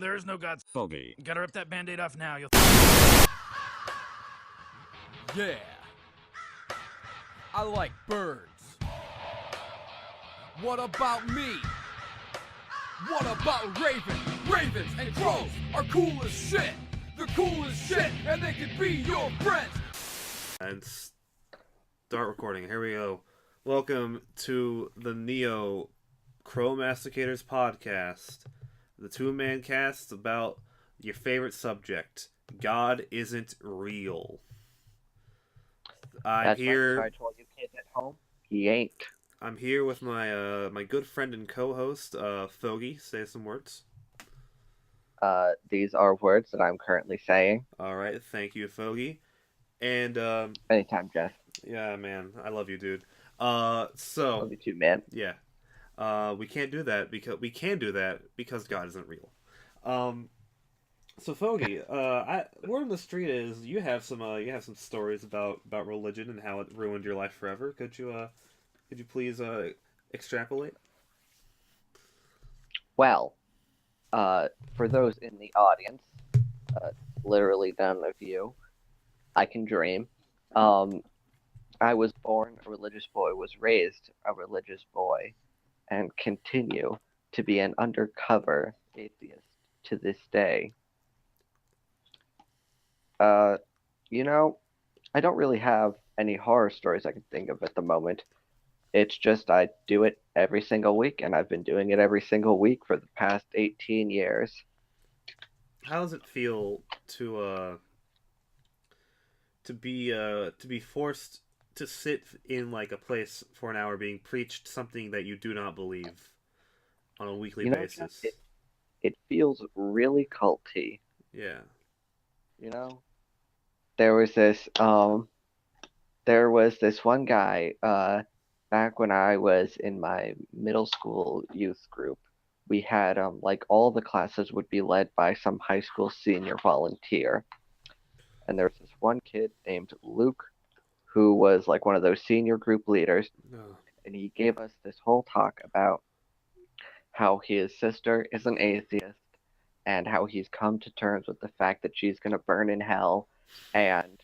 There is no God. Phoggi. Gotta rip that band-aid off now. You'll. Yeah. I like birds. What about me? What about ravens? Ravens and crows are cool as shit. They're cool as shit, and they can be your friends. And start recording. Here we go. Welcome to the Neo Crow Masticators podcast, the two-man cast about your favorite subject. God isn't real. That's right, so I told you kids at home, he ain't. I'm here with my my good friend and co-host, Phoggi. Say some words. These are words that I'm currently saying. All right, thank you, Phoggi. And Anytime, Jeff. yeah, man, I love you, dude. So Love you too, man. yeah, we can't do that because God isn't real. So Phoggi, word on the street is you have some stories about religion and how it ruined your life forever. Could you please extrapolate? Well, for those in the audience, literally none of you, I can dream. I was born a religious boy, was raised a religious boy, and continue to be an undercover atheist to this day. You know, I don't really have any horror stories I can think of at the moment. It's just I do it every single week, and I've been doing it every single week for the past 18 years. How does it feel to be forced to sit in like a place for an hour being preached something that you do not believe on a weekly You know, basis? Jeff, it feels really culty. Yeah. You know, there was this one guy back when I was in my middle school youth group. We had like all the classes would be led by some high school senior volunteer. And there was this one kid named Luke who was like one of those senior group leaders, No. and he gave us this whole talk about how his sister is an atheist and how he's come to terms with the fact that she's going to burn in hell. And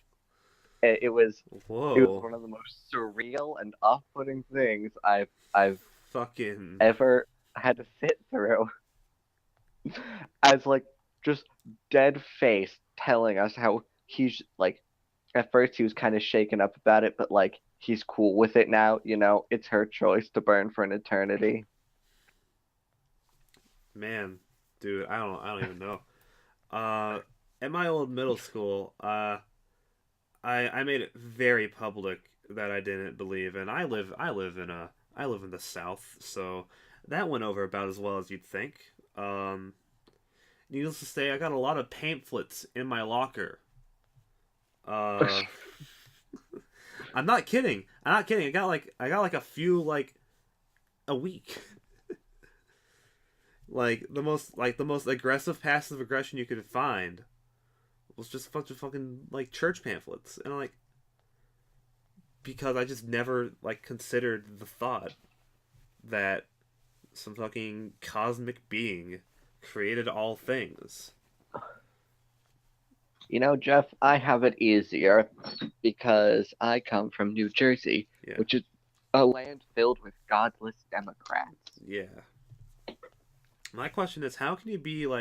it was Whoa. one of the most surreal and off-putting things I've Fucking. ever had to sit through. As like just dead face telling us how he's like, at first he was kind of shaken up about it, but like he's cool with it now. You know, it's her choice to burn for an eternity. Man, dude, I don't even know. At my old middle school, I made it very public that I didn't believe, and I live in the South, so that went over about as well as you'd think. Needless to say, I got a lot of pamphlets in my locker. I'm not kidding. I got like a few like a week. the most aggressive passive aggression you could find was just a bunch of fucking like church pamphlets, and like because I just never like considered the thought that some fucking cosmic being created all things. You know, Jeff, I have it easier because I come from New Jersey, Yeah. which is a land filled with godless Democrats. Yeah. My question is, how can you be in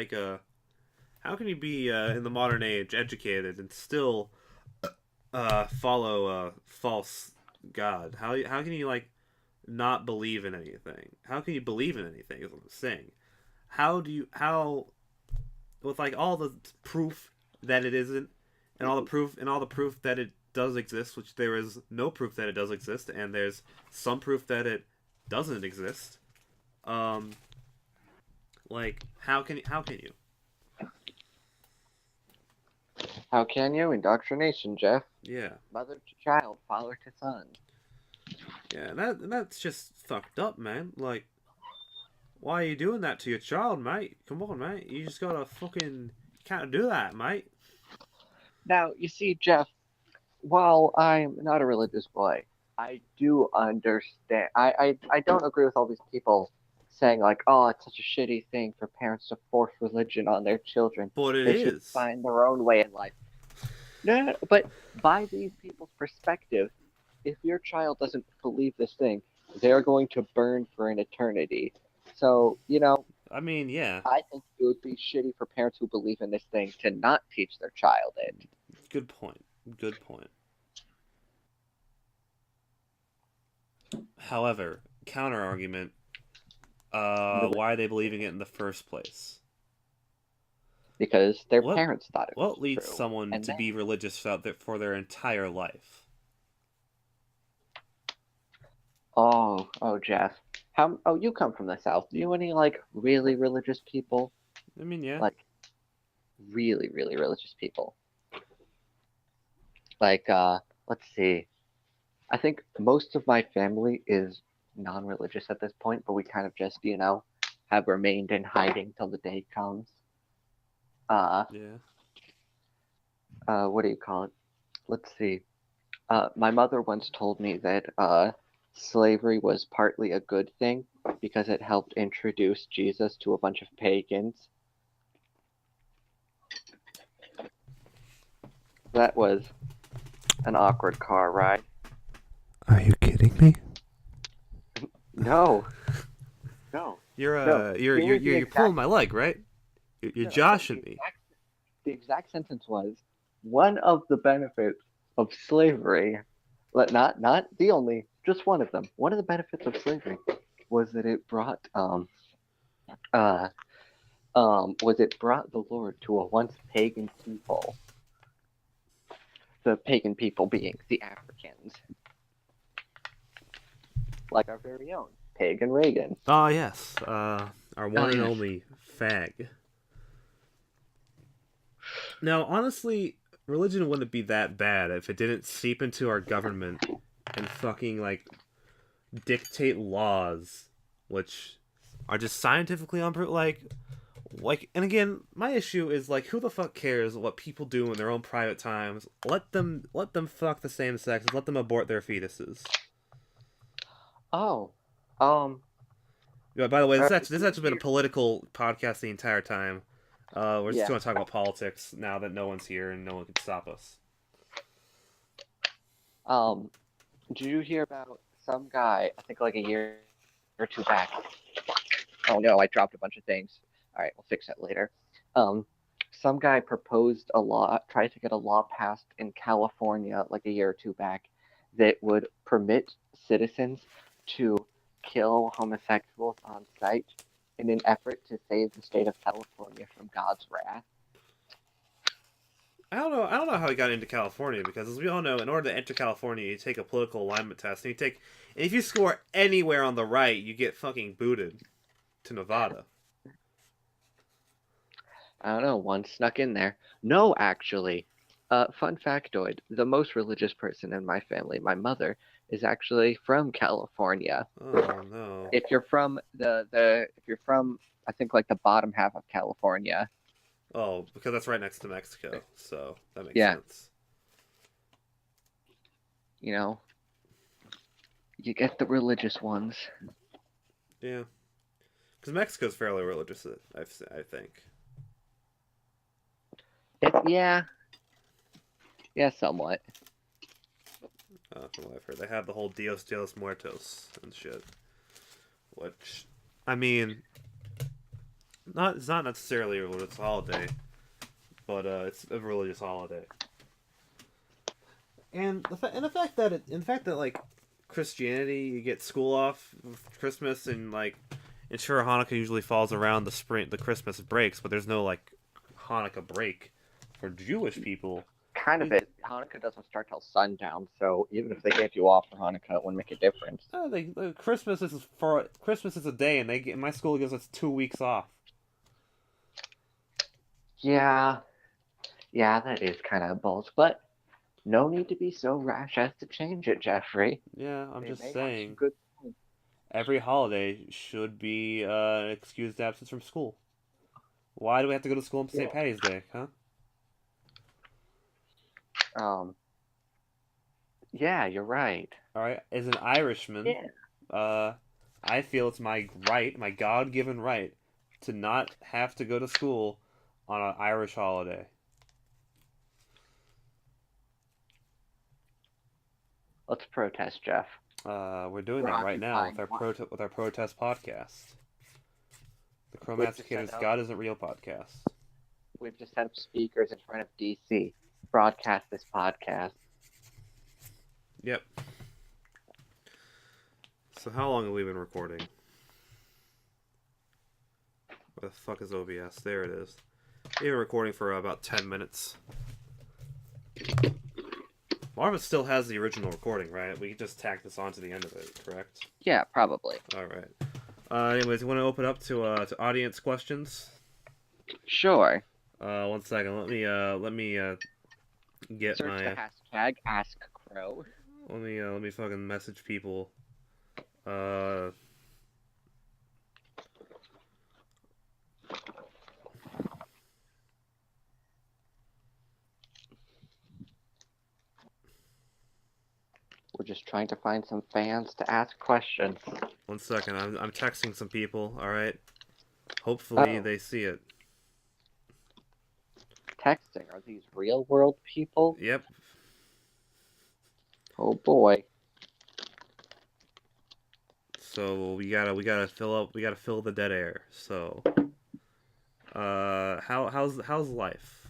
the modern age educated and still follow a false god? How can you like not believe in anything? How can you believe in anything? Is what I'm saying. How with like all the proof that it isn't, and all the proof that it does exist, which there is no proof that it does exist, and there's some proof that it doesn't exist. Like how can you? How can you? Indoctrination, Jeff. Yeah. Mother to child, father to son. Yeah, that's just fucked up, man. Like, why are you doing that to your child, mate? Come on, mate. You just gotta fucking can't do that, mate. Now, you see, Jeff, while I'm not a religious boy, I do understand. I don't agree with all these people saying like, "Oh, it's such a shitty thing for parents to force religion on their children. But it They should is. find their own way in life." No, no, no, but by these people's perspective, if your child doesn't believe this thing, they're going to burn for an eternity. So, I mean, yeah. I think it would be shitty for parents who believe in this thing to not teach their child it. Good point. Good point. However, counter argument. Why are they believing it in the first place? Because their What parents thought it was what leads true. someone And to be religious for their entire life? oh, Jeff. You come from the South. Do you know any, like, really religious people? I mean, yeah. Like, really, really religious people. Like, let's see. I think most of my family is non-religious at this point, but we kind of just, have remained in hiding till the day comes. Yeah. What do you call it? Let's see. My mother once told me that slavery was partly a good thing because it helped introduce Jesus to a bunch of pagans. That was an awkward car ride. Are you kidding me? No. No. No. You're pulling my leg, right? You're No, joshing me. The exact sentence was, one of the benefits of slavery, not the only, just one of them. One of the benefits of slavery was that it brought the Lord to a once pagan people. The pagan people being the Africans, like our very own pagan Reagan. Oh yes, our one and yes. only fag. Now, honestly, religion wouldn't be that bad if it didn't seep into our government and fucking like dictate laws, which are just scientifically unproven. And again, my issue is like, who the fuck cares what people do in their own private times? Let them fuck the same sex. Let them abort their fetuses. Oh, Yeah, by the way, this Uh, has actually been a political podcast the entire time. We're just Yeah. going to talk about politics now that no one's here and no one can stop us. Did you hear about some guy, I think like a year or two back? Oh no, I dropped a bunch of things. All right, we'll fix that later. Some guy proposed a law, tried to get a law passed in California like a year or two back that would permit citizens to kill homosexuals on sight in an effort to save the state of California from God's wrath. I don't know how he got into California, because as we all know, in order to enter California, you take a political alignment test, and if you score anywhere on the right, you get fucking booted to Nevada. I don't know, one snuck in there. No, actually. Fun factoid, the most religious person in my family, my mother, is actually from California. Oh no. If you're from I think like the bottom half of California. Oh, because that's right next to Mexico, so that makes Yeah. sense. You get the religious ones. Yeah. Because Mexico's fairly religious, I think. Yeah, somewhat. From what I've heard. They have the whole Dios de los Muertos and shit. Which, I mean, it's not necessarily a religious holiday, but it's a religious holiday. And the fact that like Christianity, you get school off with Christmas, and like, and sure, Hanukkah usually falls around the Christmas breaks, but there's no like Hanukkah break for Jewish people. Kind of it. Hanukkah doesn't start till sundown, so even if they gave you off for Hanukkah, it wouldn't make a difference. Christmas is a day, and my school gives us 2 weeks off. Yeah, that is kind of bold, but no need to be so rash as to change it, Jeffrey. Yeah, I'm They just may have saying. some good points. Every holiday should be an excused absence from school. Why do we have to go to school on St. Patty's Day, huh? Yeah, you're right. All right, as an Irishman, I feel it's my right, my God-given right, to not have to go to school on an Irish holiday. Let's protest, Jeff. We're doing We're that right now occupying with our what? protest podcast, the We've just Masticators set up. God Isn't Real podcast. We've just set up speakers in front of DC. Broadcast this podcast. Yep. So how long have we been recording? Where the fuck is OBS? There it is. We've been recording for about 10 minutes. Marvin still has the original recording, right? We can just tack this onto the end of it, correct? Yeah, probably. All right. Anyways, you want to open up to audience questions? Sure. 1 second. Let me get Search my. the hashtag AskCrow. Let me fucking message people. We're just trying to find some fans to ask questions. 1 second. I'm texting some people. All right. Hopefully Oh. they see it. Texting. Are these real world people? Yep. Oh boy. So we gotta fill the dead air. So, how's life?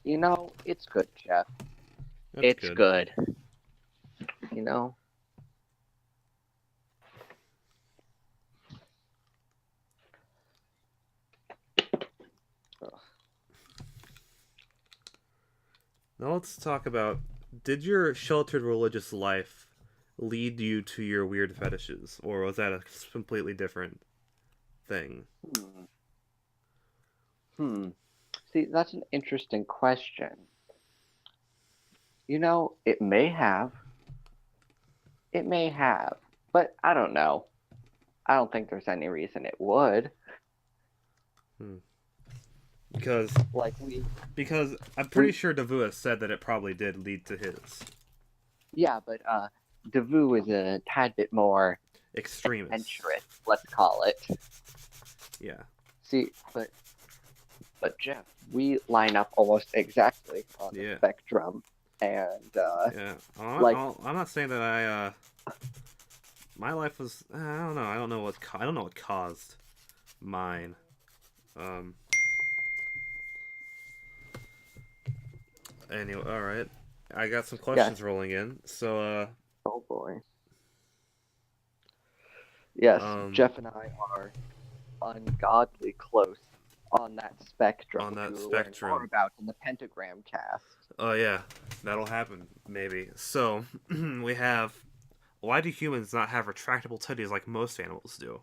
You know, it's good, Jeff. That's It's good. You know? Now let's talk about, did your sheltered religious life lead you to your weird fetishes, or was that a completely different thing? See, that's an interesting question. You know, it may have. It may have. But I don't know. I don't think there's any reason it would. Because I'm pretty sure Davua said that it probably did lead to his. Yeah, but Davu is a tad bit more Extremist. adventurous, let's call it. Yeah. See, but Jeff, we line up almost exactly on the spectrum, and yeah. I'm not saying that my life was. I don't know. I don't know what caused mine. Anyway, all right. I got some questions rolling in. So. Oh boy. Yes, Jeff and I are ungodly close on that spectrum. On that which spectrum. We'll learn more about in the Pentagram cast. Oh yeah, that'll happen maybe. So we have. Why do humans not have retractable titties like most animals do?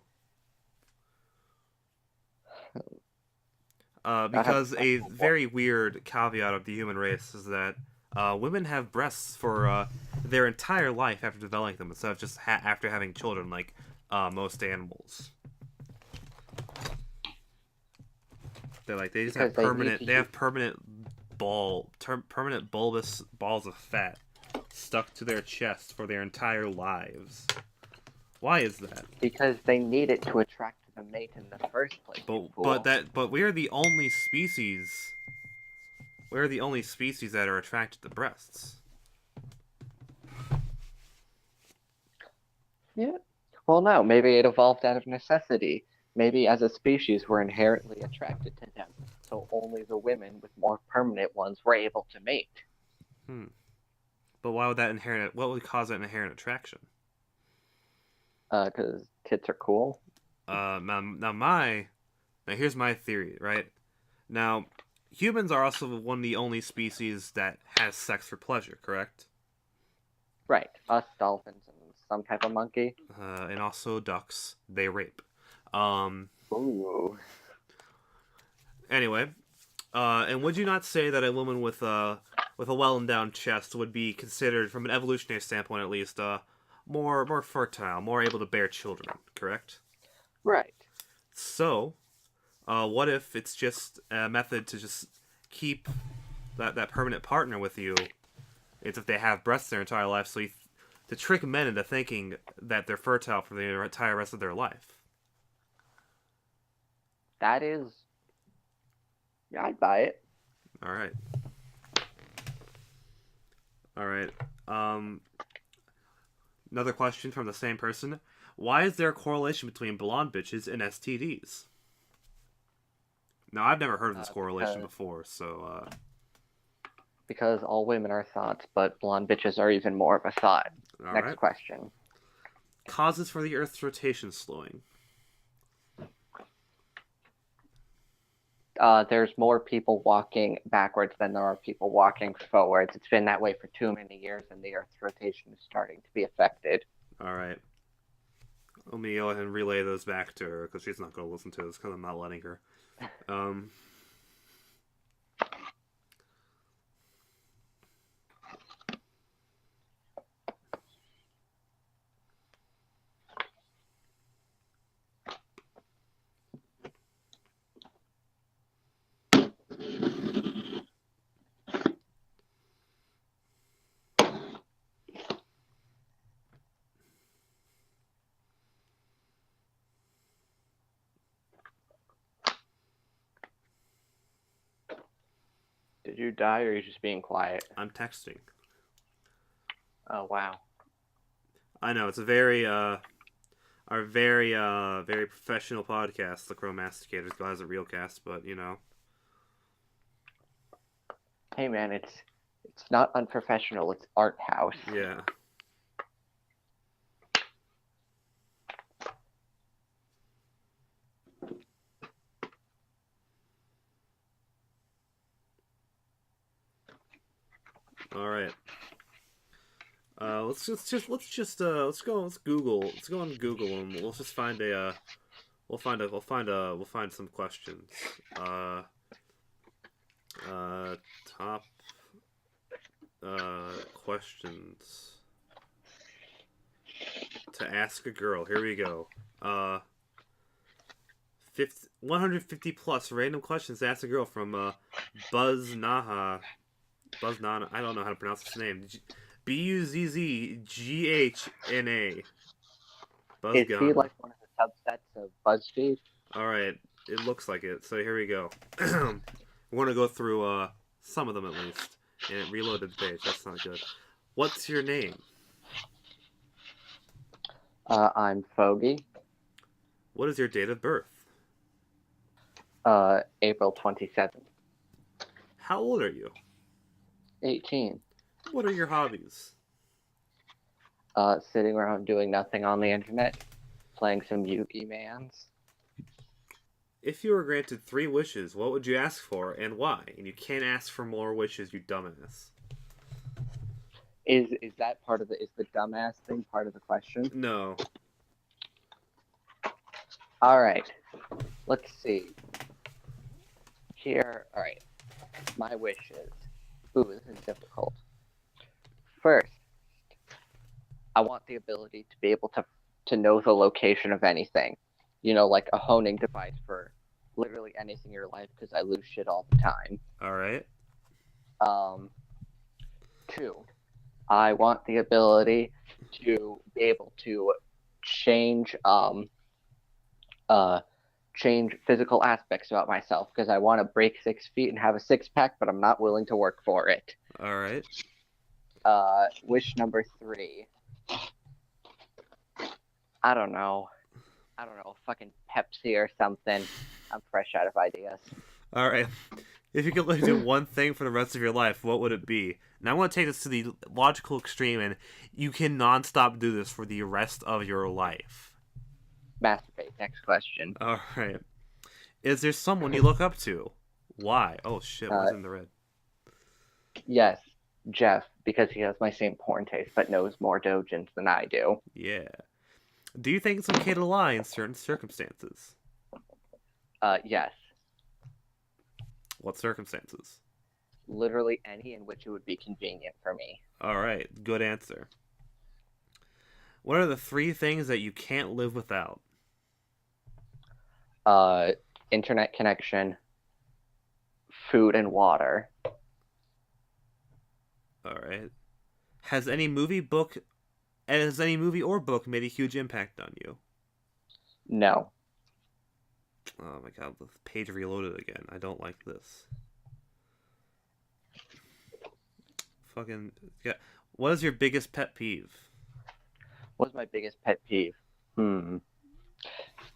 Because a very weird caveat of the human race is that women have breasts for their entire life after developing them, instead of just after having children, like most animals. They just have permanent. They have permanent bulbous balls of fat stuck to their chest for their entire lives. Why is that? Because they need it to attract the mate in the first place. But we are the only species. We're the only species that are attracted to breasts. Yeah. Well, no. Maybe it evolved out of necessity. Maybe as a species we're inherently attracted to them, so only the women with more permanent ones were able to mate. But why would that what would cause that inherent attraction? Because tits are cool. Now here's my theory, right? Now, humans are also one of the only species that has sex for pleasure, correct? Right. Us, dolphins, and some type of monkey. And also ducks. They rape. Ooh. Anyway, and would you not say that a woman with a well-endowed chest would be considered, from an evolutionary standpoint at least, more fertile, more able to bear children, correct? Right. So, what if it's just a method to just keep that permanent partner with you? It's if they have breasts their entire life, so to trick men into thinking that they're fertile for the entire rest of their life. That is, yeah, I'd buy it. All right. All right. Another question from the same person. Why is there a correlation between blonde bitches and STDs? Now, I've never heard of this correlation before, so... Because all women are thoughts, but blonde bitches are even more of a thought. Next question. Causes for the Earth's rotation slowing. There's more people walking backwards than there are people walking forwards. It's been that way for too many years, and the Earth's rotation is starting to be affected. All right. Let me go ahead and relay those back to her, because she's not going to listen to this, because I'm not letting her. Did you die, or are you just being quiet? I'm texting. Oh, wow. I know, it's a very very professional podcast, the Masticators. God has a real cast, but, you know. Hey, man, it's not unprofessional. It's art house. Yeah. All right. Let's go on Google and let's just find we'll find some questions. Top questions to ask a girl. Here we go. 150 plus random questions to ask a girl from Buzz Naha. I don't know how to pronounce his name. Buzzghna. Is he like one of the subsets of BuzzFeed? Alright, it looks like it. So here we go. We're going to go through some of them at least. And it reloaded the page. That's not good. What's your name? I'm Phoggi. What is your date of birth? April 27th. How old are you? 18. What are your hobbies? Sitting around doing nothing on the internet, playing some Yugi Mans. If you were granted 3 wishes, what would you ask for and why? And you can't ask for more wishes, you dumbass. Is that part of is the dumbass thing part of the question? No. Alright. Let's see. Here, alright. My wishes. Ooh, this is difficult. First, I want the ability to be able to know the location of anything. You know, like a honing device for literally anything in your life, because I lose shit all the time. Alright. 2, I want the ability to be able to change physical aspects about myself, because I want to break 6 feet and have a 6-pack, but I'm not willing to work for it. Alright. Wish number 3. I don't know, fucking Pepsi or something. I'm fresh out of ideas. Alright. If you could only do one thing for the rest of your life, what would it be? Now I want to take this to the logical extreme, and you can non-stop do this for the rest of your life. Masturbate. Next question. Alright. Is there someone you look up to? Why? Oh shit, what's in the red? Yes, Jeff, because he has my same porn taste, but knows more doujins than I do. Yeah. Do you think it's okay to lie in certain circumstances? Yes. What circumstances? Literally any in which it would be convenient for me. Alright, good answer. What are the 3 things that you can't live without? Internet connection, food, and water. Alright. Has any movie, book, Has any movie or book made a huge impact on you? No. Oh my god, the page reloaded again. I don't like this. Fucking yeah. What is your biggest pet peeve? What's my biggest pet peeve? You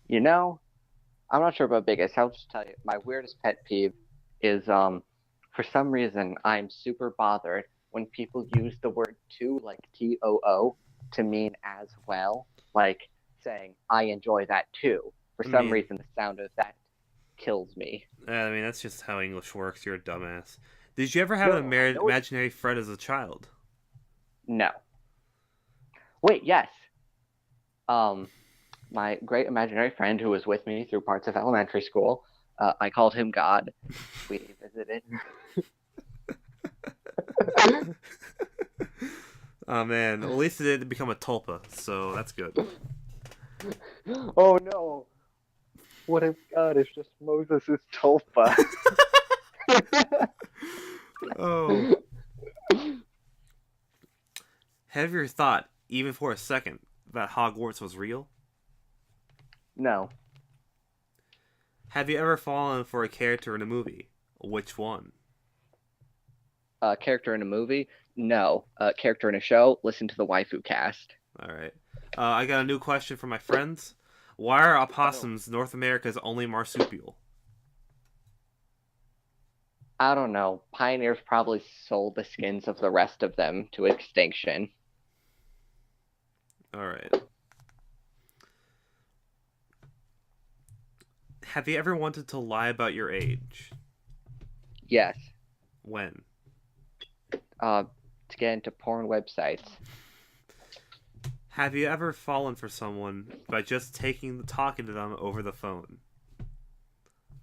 know, I'm not sure about biggest. I'll just tell you. My weirdest pet peeve is for some reason I'm super bothered when people use the word too, like TOO, to mean as well. Like saying I enjoy that too. For some reason, the sound of that kills me. I mean, that's just how English works. You're a dumbass. Did you ever have an imaginary friend as a child? No. Wait, yes. My great imaginary friend who was with me through parts of elementary school, I called him God. We visited. Oh man, at least it didn't become a tulpa, so that's good. Oh no. What if God is just Moses' tulpa? Oh. Have you ever thought, even for a second, that Hogwarts was real? No. Have you ever fallen for a character in a movie? Which one? Character in a movie? No. Character in a show? Listen to the waifu cast. Alright. I got a new question for my friends. Why are opossums North America's only marsupial? I don't know. Pioneers probably sold the skins of the rest of them to extinction. Alright. Have you ever wanted to lie about your age? Yes. When? To get into porn websites. Have you ever fallen for someone by just talking to them over the phone?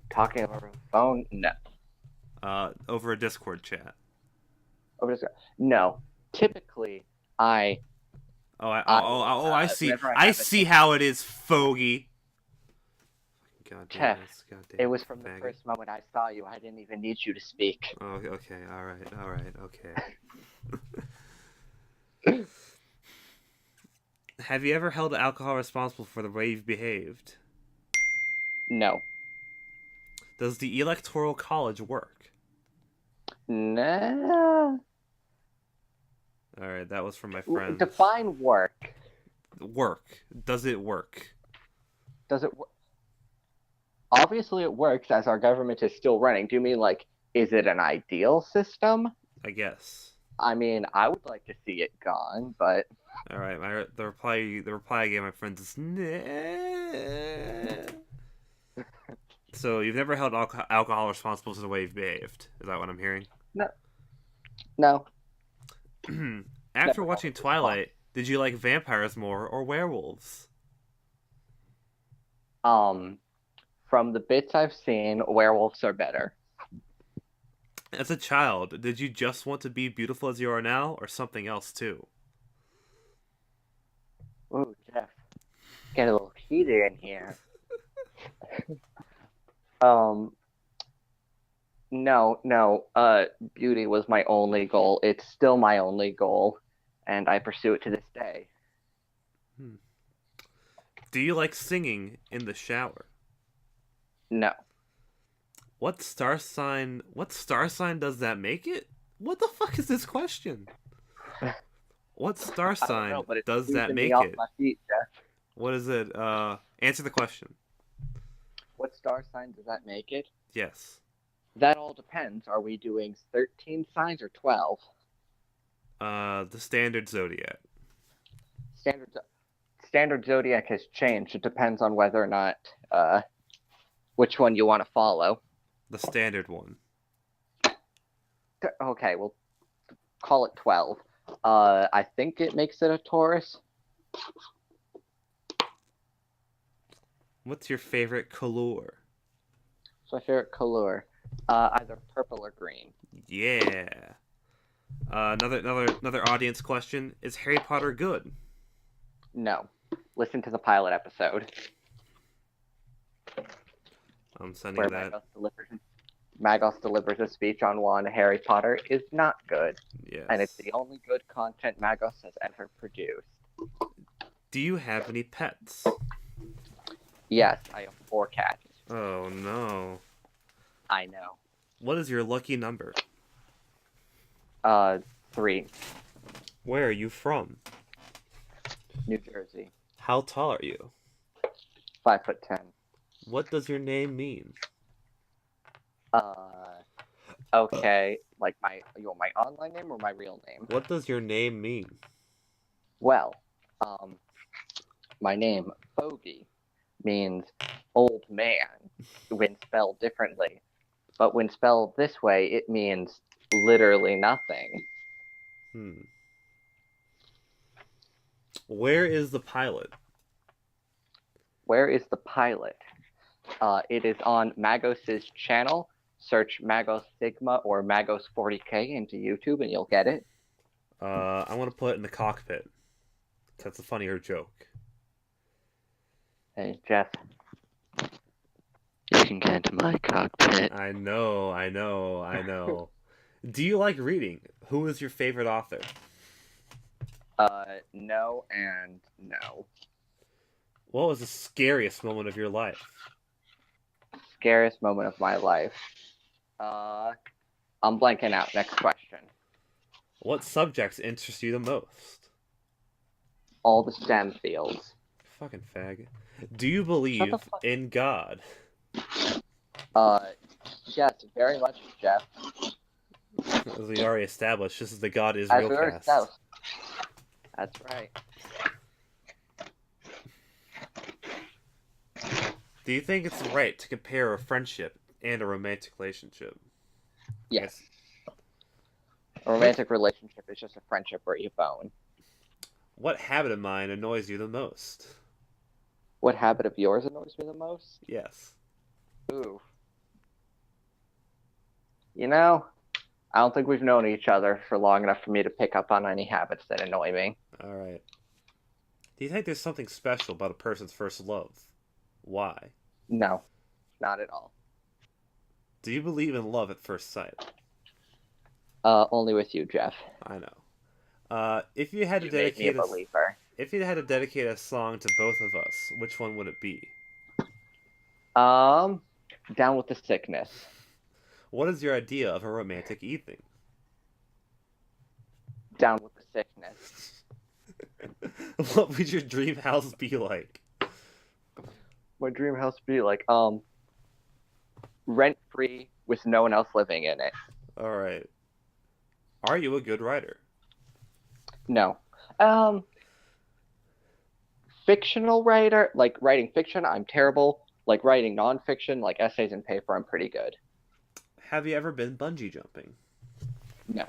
Talking over the phone? No. Over a Discord chat. No. Typically, I see. whenever I see how it is, Phoggi. God damn Chef, this. God damn it was from the faggot. first moment I saw you. I didn't even need you to speak. Oh, okay. All right. Okay. Have you ever held alcohol responsible for the way you've behaved? No. Does the Electoral College work? Nah. All right, that was from my friend. Define work. Work. Does it work? Does it work? Obviously, it works as our government is still running. Do you mean, like, is it an ideal system? I guess. I mean, I would like to see it gone, but... All right, the reply I gave my friends is nah. So you've never held alcohol responsible for the way you've behaved. Is that what I'm hearing? No. After watching Twilight, did you like vampires more or werewolves? From the bits I've seen, werewolves are better. As a child, did you just want to be beautiful as you are now, or something else too? Ooh, Jeff. Get a little heated in here. No. Beauty was my only goal. It's still my only goal, and I pursue it to this day. Do you like singing in the shower? No. What star sign does that make it? What the fuck is this question? What star sign does that make it? My feet, Jeff. What is it? Answer the question. What star sign does that make it? Yes. That all depends. Are we doing 13 signs or 12? The standard zodiac. Standard zodiac has changed. It depends on whether or not which one you want to follow. The standard one. Okay, we'll call it 12. I think it makes it a Taurus. What's your favorite color? So my favorite color, either purple or green. Yeah. Another audience question: is Harry Potter good? No. Listen to the pilot episode. I'm sending where that. Magos delivers a speech on why Harry Potter is not good. Yes. And it's the only good content Magos has ever produced. Do you have any pets? Yes, I have 4 cats. Oh no. I know. What is your lucky number? 3. Where are you from? New Jersey. How tall are you? 5'10". What does your name mean? Okay. Like you want my online name or my real name? What does your name mean? Well, my name, Phoggi, means old man when spelled differently. But when spelled this way, it means literally nothing. Where is the pilot? Where is the pilot? It is on Magos' channel. Search Magos Sigma or Magos 40K into YouTube and you'll get it. I want to put it in the cockpit. That's a funnier joke. Hey, Jeff. You can get into my cockpit. I know. Do you like reading? Who is your favorite author? No and no. What was the scariest moment of your life? Scariest moment of my life. I'm blanking out. Next question. What subjects interest you the most? All the STEM fields. Fucking fag. Do you believe in God? Yes, very much, Jeff. As we already established, this is the God As Israel we were cast. south. That's right. Do you think it's right to compare a friendship and a romantic relationship? Yes. A romantic relationship is just a friendship where you bone. What habit of mine annoys you the most? What habit of yours annoys me the most? Yes. Ooh. You know, I don't think we've known each other for long enough for me to pick up on any habits that annoy me. Alright. Do you think there's something special about a person's first love? Why? No, not at all. Do you believe in love at first sight? Only with you, Jeff. I know. If you had to You made me a dedicate believer. if you had to dedicate a song to both of us, which one would it be? Down with the sickness. What is your idea of a romantic evening? Down with the sickness. What would your dream house be like? My dream house would be like, rent-free with no one else living in it. Alright. Are you a good writer? No. Fictional writer, like writing fiction, I'm terrible. Like writing nonfiction, like essays and paper, I'm pretty good. Have you ever been bungee jumping? No.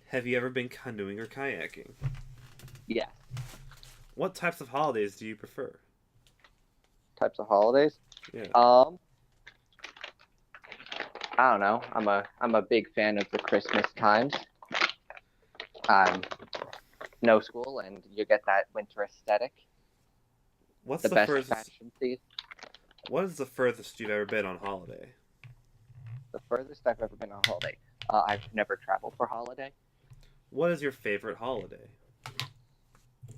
Have you ever been canoeing or kayaking? Yes. What types of holidays do you prefer? Types of holidays? Yeah. I don't know. I'm a big fan of the Christmas times. No school, and you get that winter aesthetic. What's The the best furthest? fashion season. What is the furthest you've ever been on holiday? The furthest I've ever been on holiday. I've never traveled for holiday. What is your favorite holiday?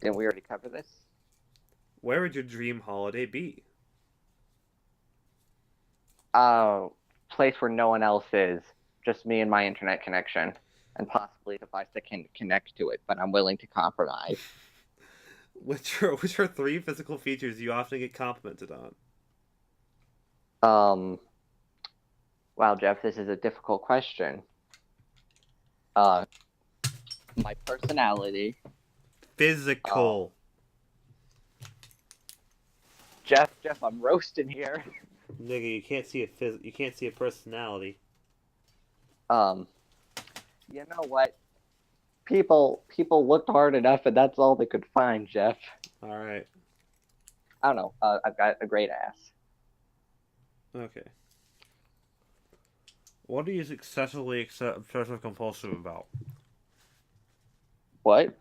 Didn't we already cover this? Where would your dream holiday be? Place where no one else is. Just me and my internet connection. And possibly a device that can connect to it, but I'm willing to compromise. Which are 3 physical features you often get complimented on? Wow, Jeff, this is a difficult question. My personality. Physical. Jeff, I'm roasting here. Nigga, you can't see a personality. You know what? People looked hard enough, and that's all they could find, Jeff. All right. I don't know. I've got a great ass. Okay. What are you excessively obsessive compulsive about? What?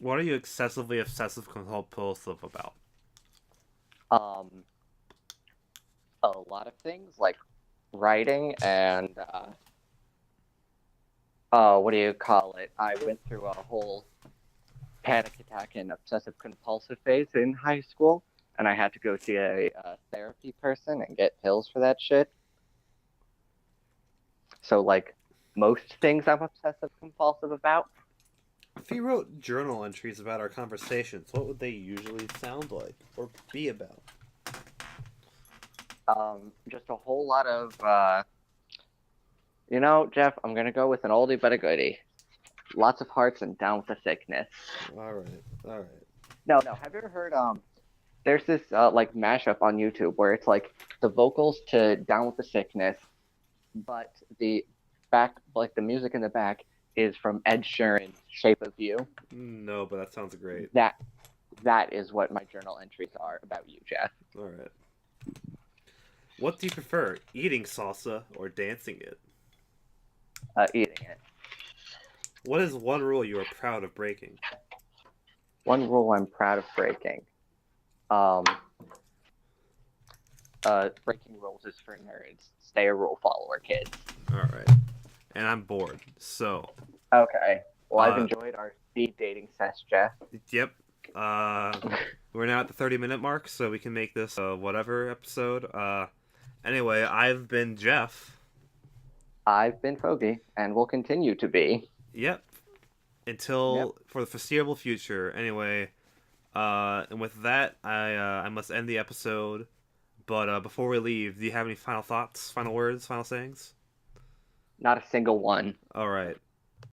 What are you excessively obsessive compulsive about? A lot of things like writing and what do you call it? I went through a whole panic attack and obsessive compulsive phase in high school, and I had to go see a therapy person and get pills for that shit. So, like, most things I'm obsessive compulsive about. If you wrote journal entries about our conversations, what would they usually sound like or be about? Just a whole lot of, Jeff, I'm gonna go with an oldie but a goodie. Lots of hearts and down with the sickness. All right. No. Have you ever heard, there's this, like, mashup on YouTube where it's, like, the vocals to Down with the Sickness, but the the music in the back is from Ed Sheeran's Shape of You. No, but that sounds great. That is what my journal entries are about you, Jeff. All right. What do you prefer, eating salsa or dancing it? Eating it. What is one rule you are proud of breaking? One rule I'm proud of breaking. Breaking rules is for nerds. Stay a rule follower, kids. All right. And I'm bored, so. Okay. Well, I've enjoyed our speed dating session, Jeff. Yep. We're now at the 30-minute mark, so we can make this a whatever episode. Anyway, I've been Jeff. I've been Phoggi, and will continue to be. Yep. Until for the foreseeable future. Anyway, and with that, I must end the episode. But before we leave, do you have any final thoughts, final words, final sayings? Not a single one. All right.